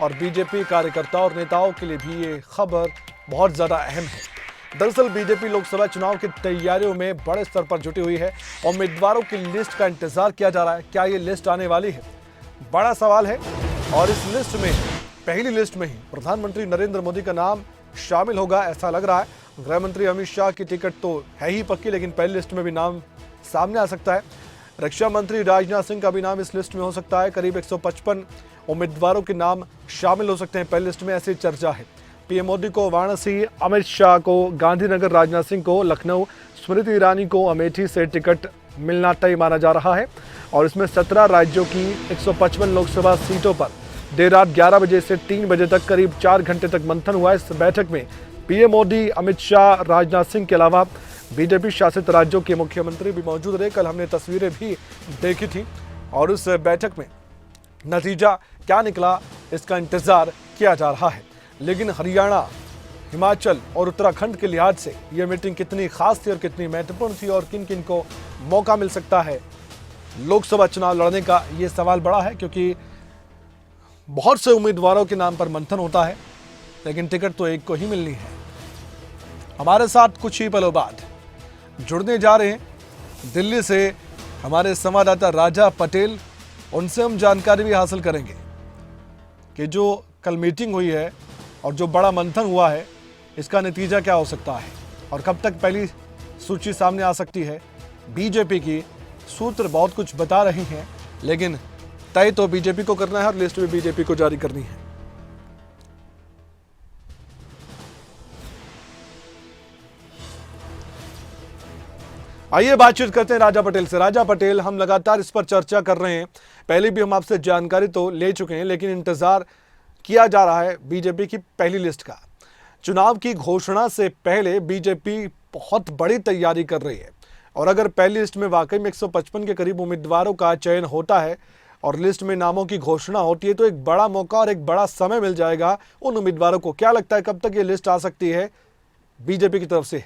और बीजेपी कार्यकर्ताओं और नेताओं के लिए भी ये खबर बहुत ज्यादा अहम है। दरअसल बीजेपी लोकसभा चुनाव की तैयारियों में बड़े स्तर पर जुटी हुई है। उम्मीदवारों की लिस्ट का इंतजार किया जा रहा है। क्या ये लिस्ट आने वाली है, बड़ा सवाल है। और इस लिस्ट में, पहली लिस्ट में ही प्रधानमंत्री नरेंद्र मोदी का नाम शामिल होगा ऐसा लग रहा है। गृह मंत्री अमित शाह की टिकट तो है ही पक्की, लेकिन पहली लिस्ट में भी नाम सामने आ सकता है। रक्षा मंत्री राजनाथ सिंह का भी नाम इस लिस्ट में हो सकता है। करीब 155 उम्मीदवारों के नाम शामिल हो सकते हैं पहली लिस्ट में, ऐसी चर्चा है। पीएम मोदी को वाराणसी, अमित शाह को गांधीनगर, राजनाथ सिंह को लखनऊ, स्मृति ईरानी को अमेठी से टिकट मिलना तय माना जा रहा है। और इसमें 17 राज्यों की 155 लोकसभा सीटों पर देर रात 11 बजे से 3 बजे तक करीब 4 घंटे तक मंथन हुआ। इस बैठक में पीएम मोदी, अमित शाह, राजनाथ सिंह के अलावा बीजेपी शासित राज्यों के मुख्यमंत्री भी मौजूद रहे। कल हमने तस्वीरें भी देखी थी और उस बैठक में नतीजा क्या निकला इसका इंतजार किया जा रहा है। लेकिन हरियाणा, हिमाचल और उत्तराखंड के लिहाज से यह मीटिंग कितनी खास थी और कितनी महत्वपूर्ण थी और किन किन को मौका मिल सकता है लोकसभा चुनाव लड़ने का, ये सवाल बड़ा है। क्योंकि बहुत से उम्मीदवारों के नाम पर मंथन होता है, लेकिन टिकट तो एक को ही मिलनी है। हमारे साथ कुछ ही पलों बाद जुड़ने जा रहे हैं दिल्ली से हमारे संवाददाता राजा पटेल। उनसे हम जानकारी भी हासिल करेंगे कि जो कल मीटिंग हुई है और जो बड़ा मंथन हुआ है, इसका नतीजा क्या हो सकता है और कब तक पहली सूची सामने आ सकती है। बीजेपी की सूत्र बहुत कुछ बता रहे हैं, लेकिन तय तो बीजेपी को करना है और लिस्ट भी बीजेपी को जारी करनी है। आइए बातचीत करते हैं राजा पटेल से। राजा पटेल, हम लगातार इस पर चर्चा कर रहे हैं, पहले भी हम आपसे जानकारी तो ले चुके हैं, लेकिन इंतजार किया जा रहा है बीजेपी की पहली लिस्ट का। चुनाव की घोषणा से पहले बीजेपी बहुत बड़ी तैयारी कर रही है और अगर पहली लिस्ट में वाकई में 155 के करीब उम्मीदवारों का चयन होता है और लिस्ट में नामों की घोषणा होती है, तो एक बड़ा मौका और एक बड़ा समय मिल जाएगा उन उम्मीदवारों को। क्या लगता है कब तक ये लिस्ट आ सकती है बीजेपी की तरफ से?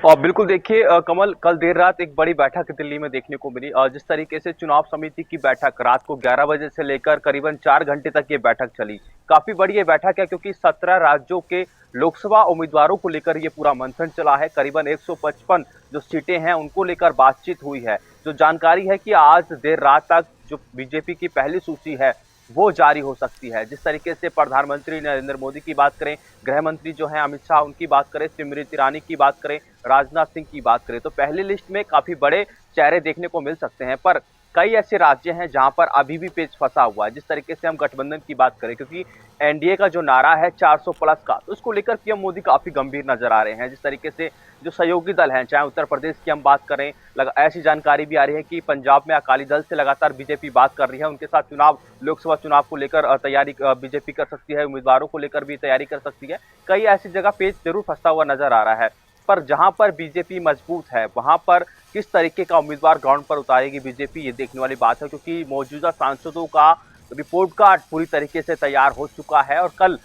और बिल्कुल देखिए कमल, कल देर रात एक बड़ी बैठक दिल्ली में देखने को मिली। जिस तरीके से चुनाव समिति की बैठक रात को 11 बजे से लेकर करीबन 4 घंटे तक ये बैठक चली। काफी बड़ी ये बैठक है क्योंकि 17 राज्यों के लोकसभा उम्मीदवारों को लेकर ये पूरा मंथन चला है। करीबन 155 जो सीटें हैं उनको लेकर बातचीत हुई है। जो जानकारी है कि आज देर रात तक जो बीजेपी की पहली सूची है वो जारी हो सकती है। जिस तरीके से प्रधानमंत्री नरेंद्र मोदी की बात करें, गृह मंत्री जो हैं अमित शाह उनकी बात करें, स्मृति ईरानी की बात करें, राजनाथ सिंह की बात करें, तो पहली लिस्ट में काफी बड़े चेहरे देखने को मिल सकते हैं। पर कई ऐसे राज्य हैं जहां पर अभी भी पेच फंसा हुआ है। जिस तरीके से हम गठबंधन की बात करें, क्योंकि एनडीए का जो नारा है 400 प्लस का, तो उसको लेकर पीएम मोदी काफी गंभीर नजर आ रहे हैं। जिस तरीके से जो सहयोगी दल हैं, चाहे उत्तर प्रदेश की हम बात करें, ऐसी जानकारी भी आ रही है कि पंजाब में अकाली दल से लगातार बीजेपी बात कर रही है। उनके साथ लोकसभा चुनाव को लेकर तैयारी बीजेपी कर सकती है, उम्मीदवारों को लेकर भी तैयारी कर सकती है। कई ऐसी जगह पेच जरूर फंसता हुआ नजर आ रहा है। पर जहां पर बीजेपी मजबूत है, वहां पर किस तरीके का उम्मीदवार ग्राउंड पर उतारेगी बीजेपी, ये देखने वाली बात है। क्योंकि मौजूदा सांसदों का रिपोर्ट कार्ड पूरी तरीके से तैयार हो चुका है और कल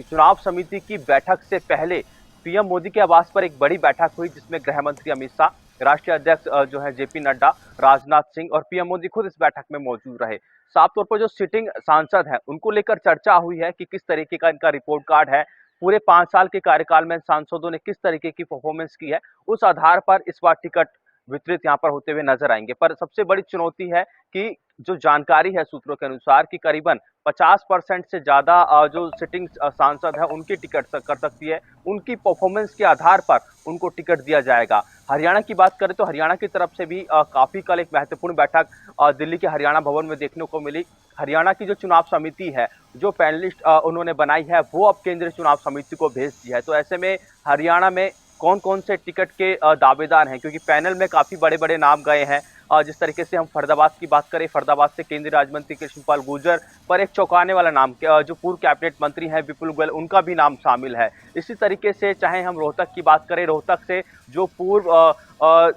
चुनाव समिति की बैठक से पहले पीएम मोदी के आवास पर एक बड़ी बैठक हुई, जिसमें गृह मंत्री अमित शाह, राष्ट्रीय अध्यक्ष जो है जेपी नड्डा, राजनाथ सिंह और पीएम मोदी खुद इस बैठक में मौजूद रहे। साफ तौर पर जो सिटिंग सांसद हैं उनको लेकर चर्चा हुई है कि किस तरीके का इनका रिपोर्ट कार्ड है, पूरे 5 साल के कार्यकाल में सांसदों ने किस तरीके की परफॉर्मेंस की है, उस आधार पर इस बार टिकट वितरित यहाँ पर होते हुए नजर आएंगे। पर सबसे बड़ी चुनौती है कि जो जानकारी है सूत्रों के अनुसार कि करीबन 50% से ज्यादा जो सिटिंग सांसद है उनकी टिकट कर सकती है। उनकी परफॉर्मेंस के आधार पर उनको टिकट दिया जाएगा। हरियाणा की बात करें तो हरियाणा की तरफ से भी काफी कल एक महत्वपूर्ण बैठक दिल्ली के हरियाणा भवन में देखने को मिली। हरियाणा की जो चुनाव समिति है, जो पैनलिस्ट उन्होंने बनाई है, वो अब केंद्रीय चुनाव समिति को भेज दी है। तो ऐसे में हरियाणा में कौन कौन से टिकट के दावेदार हैं, क्योंकि पैनल में काफी बड़े बड़े नाम गए हैं। जिस तरीके से हम फरीदाबाद की बात करें, फरीदाबाद से केंद्रीय राज्य मंत्री कृष्णपाल गुर्जर, पर एक चौंकाने वाला नाम जो पूर्व कैबिनेट मंत्री हैं विपुल गोयल, उनका भी नाम शामिल है। इसी तरीके से चाहे हम रोहतक की बात करें, रोहतक से जो पूर्व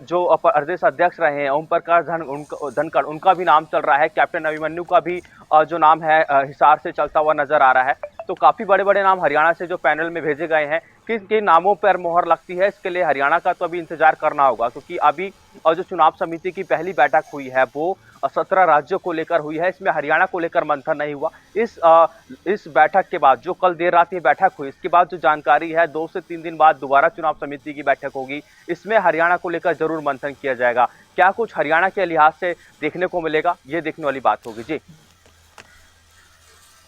जो प्रदेश अध्यक्ष रहे हैं ओम प्रकाश धनखड़, उनका भी नाम चल रहा है। कैप्टन अभिमन्यु का भी जो नाम है हिसार से चलता हुआ नजर आ रहा है। तो काफी बड़े बड़े नाम हरियाणा से जो पैनल में भेजे गए हैं, किन किन नामों पर मोहर लगती है इसके लिए हरियाणा का तो अभी इंतजार करना होगा, क्योंकि अभी जो चुनाव समिति की पहली बैठक हुई है वो 17 राज्यों को लेकर हुई है। इसमें हरियाणा को लेकर मंथन नहीं हुआ। इस बैठक के बाद जो कल देर रात ये बैठक हुई, इसके बाद जो जानकारी है 2 से 3 दिन बाद दोबारा चुनाव समिति की बैठक होगी। इसमें हरियाणा को लेकर जरूर मंथन किया जाएगा। क्या कुछ हरियाणा के लिहाज से देखने को मिलेगा, ये देखने वाली बात होगी। जी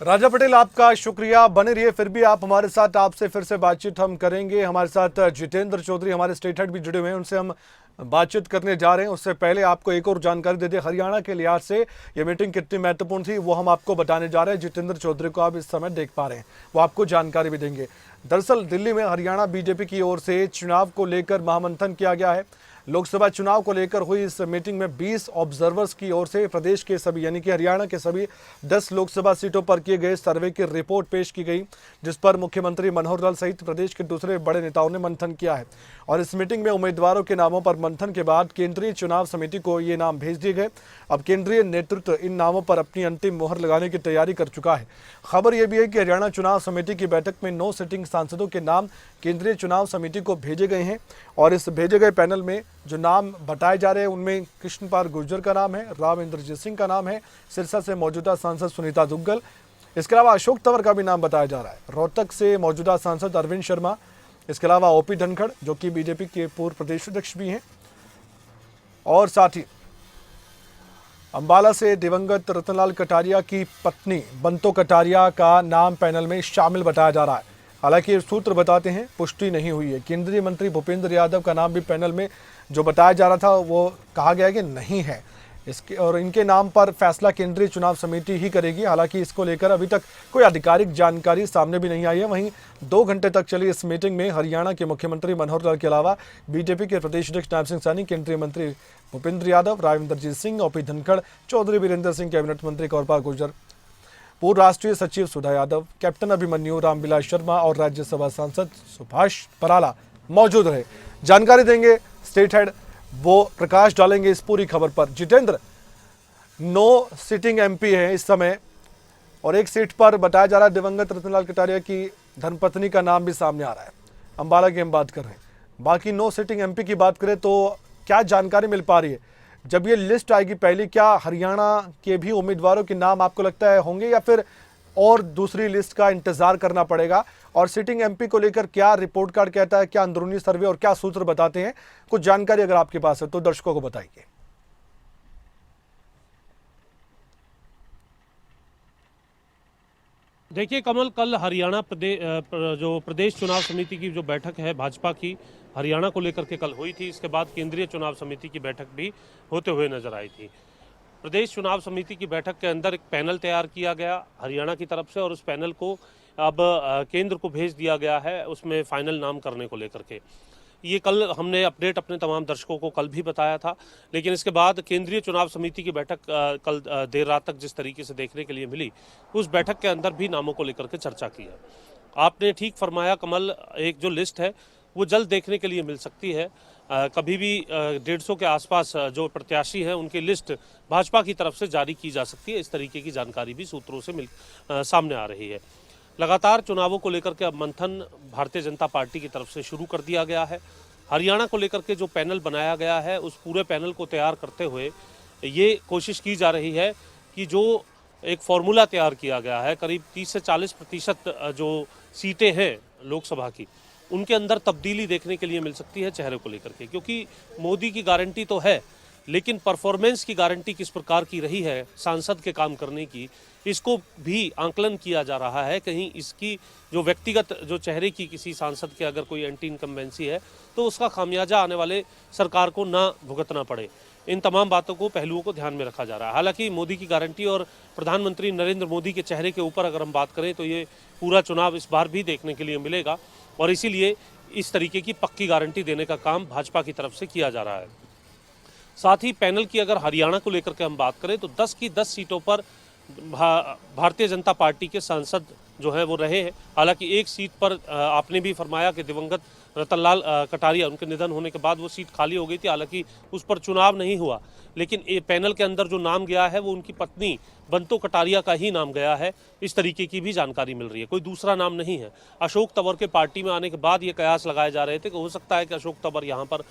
राजा पटेल, आपका शुक्रिया। बने रहिए फिर भी आप हमारे साथ, आपसे फिर से बातचीत हम करेंगे। हमारे साथ जितेंद्र चौधरी हमारे स्टेट हेड भी जुड़े हुए हैं, उनसे हम बातचीत करने जा रहे हैं। उससे पहले आपको एक और जानकारी दे दें, हरियाणा के लिहाज से ये मीटिंग कितनी महत्वपूर्ण थी वो हम आपको बताने जा रहे हैं। जितेंद्र चौधरी को आप इस समय देख पा रहे हैं, वो आपको जानकारी भी देंगे। दरअसल दिल्ली में हरियाणा बीजेपी की ओर से चुनाव को लेकर महामंथन किया गया है। लोकसभा चुनाव को लेकर हुई इस मीटिंग में 20 ऑब्जर्वर्स की ओर से प्रदेश के सभी यानी कि हरियाणा के सभी 10 लोकसभा सीटों पर किए गए सर्वे की रिपोर्ट पेश की गई, जिस पर मुख्यमंत्री मनोहर लाल सहित प्रदेश के दूसरे बड़े नेताओं ने मंथन किया है। और इस मीटिंग में उम्मीदवारों के नामों पर मंथन के बाद केंद्रीय चुनाव समिति को ये नाम भेज दिए गए। अब केंद्रीय नेतृत्व इन नामों पर अपनी अंतिम मोहर लगाने की तैयारी कर चुका है। खबर यह भी है कि हरियाणा चुनाव समिति की बैठक में 9 सिटिंग सांसदों के नाम केंद्रीय चुनाव समिति को भेजे गए हैं। और इस भेजे गए पैनल में जो नाम बताए जा रहे हैं उनमें कृष्णपाल गुर्जर का नाम है, राव इंद्रजीत सिंह का नाम है, सिरसा से मौजूदा सांसद सुनीता दुग्गल, इसके अलावा अशोक तंवर का भी नाम बताया जा रहा है, रोहतक से मौजूदा सांसद अरविंद शर्मा, इसके अलावा ओपी धनखड़ जो कि बीजेपी के पूर्व प्रदेश अध्यक्ष भी हैं, और साथ ही अंबाला से दिवंगत रतनलाल कटारिया की पत्नी बंतो कटारिया का नाम पैनल में शामिल बताया जा रहा है। हालांकि सूत्र बताते हैं पुष्टि नहीं हुई है। केंद्रीय मंत्री भूपेंद्र यादव का नाम भी पैनल में जो बताया जा रहा था वो कहा गया कि नहीं है इसके, और इनके नाम पर फैसला केंद्रीय चुनाव समिति ही करेगी। हालांकि इसको लेकर अभी तक कोई आधिकारिक जानकारी सामने भी नहीं आई है। वहीं 2 घंटे तक चली इस मीटिंग में हरियाणा के मुख्यमंत्री मनोहर लाल के अलावा बीजेपी के प्रदेश अध्यक्ष नायब सिंह सैनी, केंद्रीय मंत्री भूपेंद्र यादव, राव इंद्रजीत सिंह, ओपी धनखड़, चौधरी वीरेंद्र सिंह, कैबिनेट मंत्री कौरपाल गुर्जर, पूर्व राष्ट्रीय सचिव सुधा यादव, कैप्टन अभिमन्यु, रामविलास शर्मा और राज्यसभा सांसद सुभाष बराला मौजूद रहे। जानकारी देंगे स्टेट हेड, वो प्रकाश डालेंगे इस पूरी खबर पर। जितेंद्र, 9 सिटिंग एमपी है इस समय और एक सीट पर बताया जा रहा है दिवंगत रतनलाल कटारिया की धर्मपत्नी का नाम भी सामने आ रहा है। अंबाला की हम बात कर रहे हैं। बाकी 9 सिटिंग एमपी की बात करें तो क्या जानकारी मिल पा रही है? जब ये लिस्ट आएगी पहले, क्या हरियाणा के भी उम्मीदवारों के नाम आपको लगता है होंगे या फिर और दूसरी लिस्ट का इंतजार करना पड़ेगा? और सिटिंग एमपी को लेकर क्या रिपोर्ट कार्ड कहता है, क्या अंदरूनी सर्वे और क्या सूत्र बताते हैं? कुछ जानकारी अगर आपके पास है तो दर्शकों को बताइए। देखिए कमल, कल हरियाणा जो प्रदेश चुनाव समिति की जो बैठक है भाजपा की, हरियाणा को लेकर के कल हुई थी। इसके बाद केंद्रीय चुनाव समिति की बैठक भी होते हुए नजर आई थी। प्रदेश चुनाव समिति की बैठक के अंदर एक पैनल तैयार किया गया हरियाणा की तरफ से और उस पैनल को अब केंद्र को भेज दिया गया है उसमें फाइनल नाम करने को लेकर के। ये कल हमने अपडेट अपने तमाम दर्शकों को कल भी बताया था, लेकिन इसके बाद केंद्रीय चुनाव समिति की बैठक कल देर रात तक जिस तरीके से देखने के लिए मिली, उस बैठक के अंदर भी नामों को लेकर के चर्चा की है। आपने ठीक फरमाया कमल, एक जो लिस्ट है वो जल्द देखने के लिए मिल सकती है। कभी भी 150 के आसपास जो प्रत्याशी हैं उनकी लिस्ट भाजपा की तरफ से जारी की जा सकती है। इस तरीके की जानकारी भी सूत्रों से सामने आ रही है। लगातार चुनावों को लेकर के अब मंथन भारतीय जनता पार्टी की तरफ से शुरू कर दिया गया है। हरियाणा को लेकर के जो पैनल बनाया गया है उस पूरे पैनल को तैयार करते हुए ये कोशिश की जा रही है कि जो एक फॉर्मूला तैयार किया गया है, करीब 30 से 40% जो सीटें हैं लोकसभा की, उनके अंदर तब्दीली देखने के लिए मिल सकती है चेहरे को लेकर के। क्योंकि मोदी की गारंटी तो है, लेकिन परफॉर्मेंस की गारंटी किस प्रकार की रही है सांसद के काम करने की, इसको भी आंकलन किया जा रहा है। कहीं इसकी जो व्यक्तिगत जो चेहरे की किसी सांसद के अगर कोई एंटी इनकम्बेंसी है तो उसका खामियाजा आने वाले सरकार को ना भुगतना पड़े। इन तमाम बातों को, पहलुओं को ध्यान में रखा जा रहा है। हालांकि मोदी की गारंटी और प्रधानमंत्री नरेंद्र मोदी के चेहरे के ऊपर अगर हम बात करें तो ये पूरा चुनाव इस बार भी देखने के लिए मिलेगा और इसीलिए इस तरीके की पक्की गारंटी देने का काम भाजपा की तरफ से किया जा रहा है। साथ ही पैनल की अगर हरियाणा को लेकर के हम बात करें तो 10 की 10 सीटों पर भारतीय जनता पार्टी के सांसद जो है वो रहे हैं। हालांकि एक सीट पर आपने भी फरमाया कि दिवंगत रतनलाल कटारिया, उनके निधन होने के बाद वो सीट खाली हो गई थी। हालांकि उस पर चुनाव नहीं हुआ, लेकिन ये पैनल के अंदर जो नाम गया है वो उनकी पत्नी बंतो कटारिया का ही नाम गया है, इस तरीके की भी जानकारी मिल रही है। कोई दूसरा नाम नहीं है। अशोक तंवर के पार्टी में आने के बाद ये कयास लगाए जा रहे थे कि हो सकता है कि अशोक तंवर यहाँ पर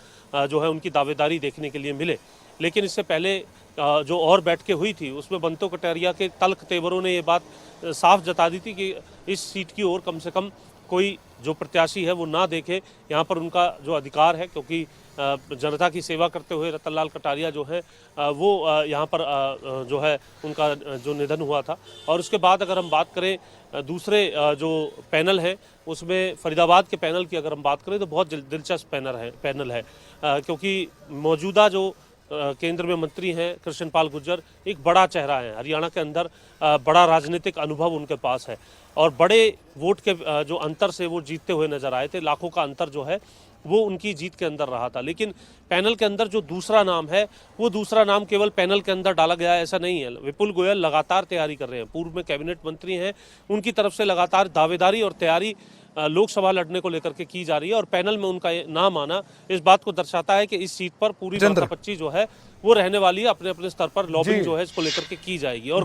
जो है उनकी दावेदारी देखने के लिए मिले, लेकिन इससे पहले जो और बैठकें हुई थी उसमें बंतो कटारिया के तल्ख तेवरों ने ये बात साफ जता दी थी कि इस सीट की ओर कम से कम कोई जो प्रत्याशी है वो ना देखे। यहाँ पर उनका जो अधिकार है, क्योंकि जनता की सेवा करते हुए रतनलाल कटारिया जो है वो यहाँ पर जो है उनका जो निधन हुआ था। और उसके बाद अगर हम बात करें दूसरे जो पैनल है उसमें फरीदाबाद के पैनल की अगर हम बात करें तो बहुत दिलचस्प पैनल है क्योंकि मौजूदा जो केंद्र में मंत्री हैं कृष्ण पाल गुर्जर एक बड़ा चेहरा है। हरियाणा के अंदर बड़ा राजनीतिक अनुभव उनके पास है और बड़े वोट के जो अंतर से वो जीतते हुए नजर आए थे। लाखों का अंतर जो है वो उनकी जीत के अंदर रहा था। लेकिन पैनल के अंदर जो दूसरा नाम है वो दूसरा नाम केवल पैनल के अंदर डाला गया है ऐसा नहीं है। विपुल गोयल लगातार तैयारी कर रहे हैं, पूर्व में कैबिनेट मंत्री हैं, उनकी तरफ से लगातार दावेदारी और तैयारी लोकसभा लड़ने को लेकर के की जा रही है और पैनल में उनका नाम आना इस बात को दर्शाता है कि इस सीट पर पूरी माथापच्ची जो है वो रहने वाली है। अपने अपने स्तर पर लॉबिंग जो है इसको लेकर के की जाएगी और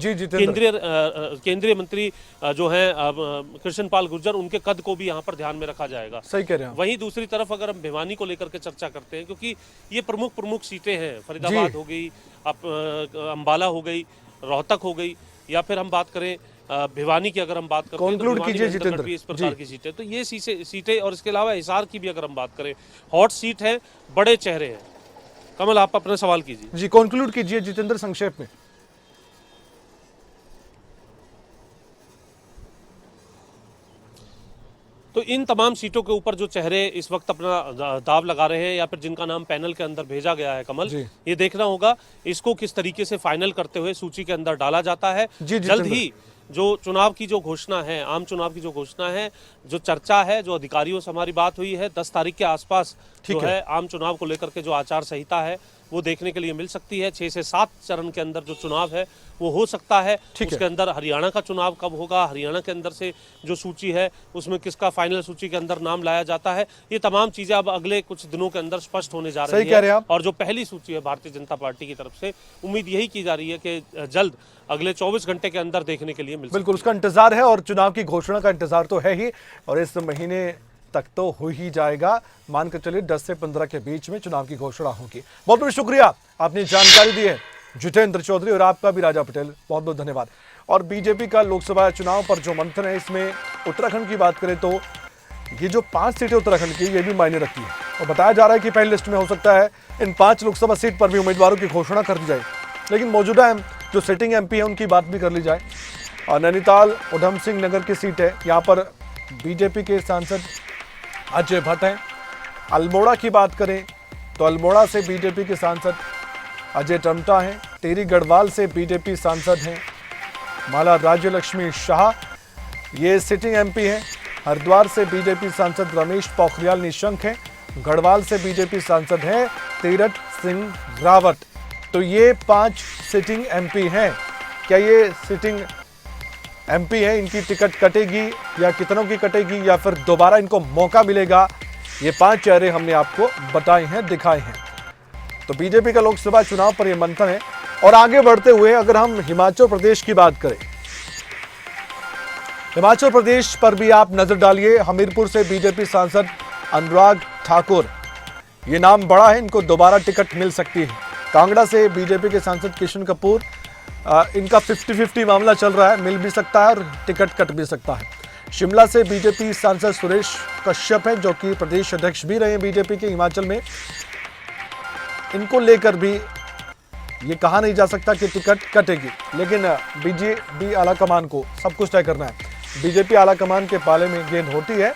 केंद्रीय मंत्री जो है कृष्ण पाल गुर्जर उनके कद को भी यहाँ पर ध्यान में रखा जाएगा। सही कह रहे हैं। वहीं दूसरी तरफ अगर हम भिवानी को लेकर के चर्चा करते हैं, क्योंकि ये प्रमुख सीटें हैं, फरीदाबाद हो गई, अम्बाला हो गई, रोहतक हो गई, या फिर हम बात करें भिवानी की अगर हम बात करते हैं कंक्लूड कीजिए जितेंद्र, इस प्रकार की सीटें तो ये सीटें और इसके अलावा हिसार की भी अगर हम बात करें हॉट सीट है, बड़े चेहरे हैं। कमल आप अपना सवाल कीजिए। जी कंक्लूड कीजिए जितेंद्र संक्षेप में। तो इन तमाम सीटों के ऊपर जो चेहरे इस वक्त अपना दाव लगा रहे हैं या फिर जिनका नाम पैनल के अंदर भेजा गया है कमल, ये देखना होगा इसको किस तरीके से फाइनल करते हुए सूची के अंदर डाला जाता है। जल्द ही जो चुनाव की जो घोषणा है, आम चुनाव की जो घोषणा है, जो चर्चा है, जो अधिकारियों से हमारी बात हुई है 10 तारीख के आसपास जो है आम चुनाव को लेकर के जो आचार संहिता है वो देखने के लिए मिल सकती है। 6 से 7 चरण के अंदर जो चुनाव है वो हो सकता है। उसके अंदर हरियाणा का चुनाव कब होगा, हरियाणा के अंदर से जो सूची है उसमें किसका फाइनल सूची के अंदर नाम लाया जाता है, ये तमाम चीजें अब अगले कुछ दिनों के अंदर स्पष्ट होने जा रही है। और जो पहली सूची है भारतीय जनता पार्टी की तरफ से उम्मीद यही की जा रही है कि जल्द अगले 24 घंटे के अंदर देखने के लिए मिल बिल्कुल उसका इंतजार है और चुनाव की घोषणा का इंतजार तो है ही और इस महीने तक तो हो ही जाएगा। मानकर चलिए 10 से 15 के बीच में चुनाव की घोषणा होगी। बहुत बहुत शुक्रिया, आपने जानकारी दी है जितेंद्र चौधरी और आपका भी राजा पटेल, बहुत बहुत धन्यवाद। और बीजेपी का लोकसभा चुनाव पर जो मंथन है इसमें उत्तराखंड की बात करें तो ये जो 5 सीटें उत्तराखंड की ये भी मायने रखती है और बताया जा रहा है कि पहली लिस्ट में हो सकता है इन 5 लोकसभा सीट पर भी उम्मीदवारों की घोषणा कर दी जाए, लेकिन मौजूदा जो सिटिंग एमपी है उनकी बात भी कर ली जाए। और नैनीताल उधम सिंह नगर की सीट है, यहाँ पर बीजेपी के सांसद अजय भट्ट हैं। अल्मोड़ा की बात करें तो अल्मोड़ा से बीजेपी के सांसद अजय टमटा हैं। टेरी गढ़वाल से बीजेपी सांसद हैं माला राज्य लक्ष्मी शाह, ये सिटिंग एमपी हैं। हरिद्वार से बीजेपी सांसद रमेश पोखरियाल निशंक हैं। गढ़वाल से बीजेपी सांसद हैं तीरथ सिंह रावत। तो ये 5 सिटिंग एमपी हैं। क्या ये सिटिंग एमपी है, इनकी टिकट कटेगी या कितनों की कटेगी या फिर दोबारा इनको मौका मिलेगा, ये 5 चेहरे हमने आपको बताए हैं, दिखाए हैं। तो बीजेपी का लोकसभा चुनाव पर यह मंथन है। और आगे बढ़ते हुए अगर हम हिमाचल प्रदेश की बात करें, हिमाचल प्रदेश पर भी आप नजर डालिए। हमीरपुर से बीजेपी सांसद अनुराग ठाकुर, ये नाम बड़ा है, इनको दोबारा टिकट मिल सकती है। कांगड़ा से बीजेपी के सांसद किशन कपूर, इनका 50-50 मामला चल रहा है, मिल भी सकता है और टिकट कट भी सकता है। शिमला से बीजेपी सांसद सुरेश कश्यप हैं जो कि प्रदेश अध्यक्ष भी रहे हैं बीजेपी के हिमाचल में, इनको लेकर भी ये कहा नहीं जा सकता कि टिकट कटेगी, लेकिन बीजेपी आलाकमान को सब कुछ तय करना है। बीजेपी आलाकमान के पाले में गेंद होती है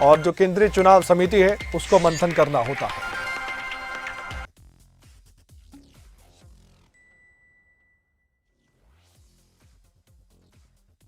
और जो केंद्रीय चुनाव समिति है उसको मंथन करना होता है।